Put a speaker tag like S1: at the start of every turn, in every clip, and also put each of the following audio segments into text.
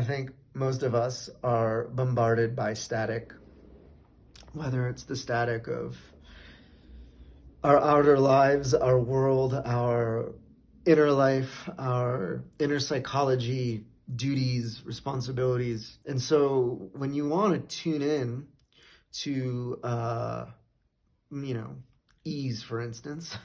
S1: think most of us are bombarded by static, whether it's the static of our outer lives, our world, our inner life, our inner psychology, duties, responsibilities. And so when you want to tune in to, ease, for instance,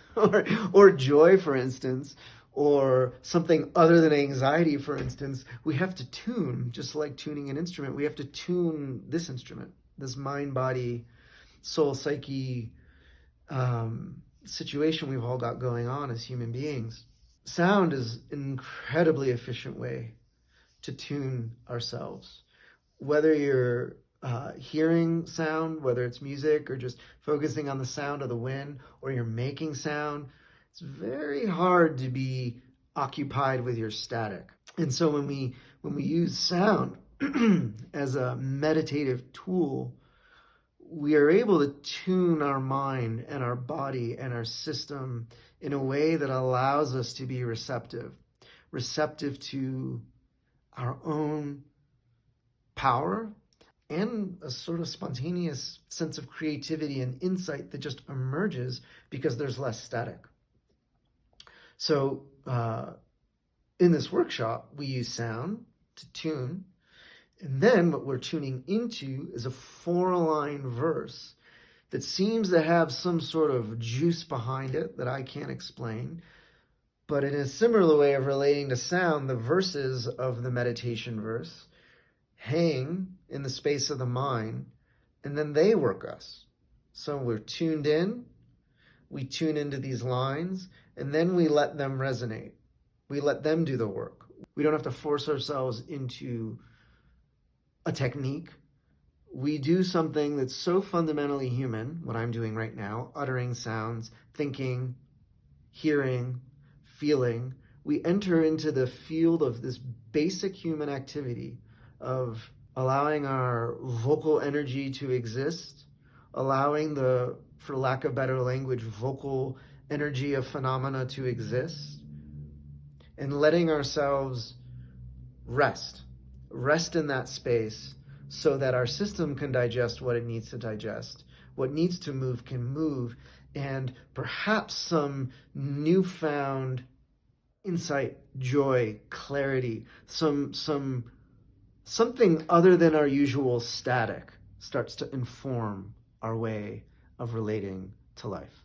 S1: or joy, for instance, or something other than anxiety, for instance, we have to tune, just like tuning an instrument. We have to tune this instrument, this mind, body, soul, psyche situation we've all got going on as human beings. Sound is an incredibly efficient way to tune ourselves. Whether you're hearing sound, whether it's music or just focusing on the sound of the wind, or you're making sound, it's very hard to be occupied with your static. And so when we use sound as a meditative tool, we are able to tune our mind and our body and our system in a way that allows us to be receptive to our own power and a sort of spontaneous sense of creativity and insight that just emerges because there's less static. So in this workshop, we use sound to tune. And then what we're tuning into is a 4-line verse that seems to have some sort of juice behind it that I can't explain. But in a similar way of relating to sound, the verses of the meditation verse hang in the space of the mind, and then they work us. So we're tuned in, we tune into these lines, and then we let them resonate. We let them do the work. We don't have to force ourselves into a technique. We do something that's so fundamentally human, what I'm doing right now, uttering sounds, thinking, hearing, feeling. We enter into the field of this basic human activity of allowing our vocal energy to exist, allowing the, for lack of better language, vocal energy of phenomena to exist, and letting ourselves rest in that space so that our system can digest what it needs to digest. What needs to move can move, and perhaps some newfound insight, joy, clarity, something other than our usual static starts to inform our way of relating to life.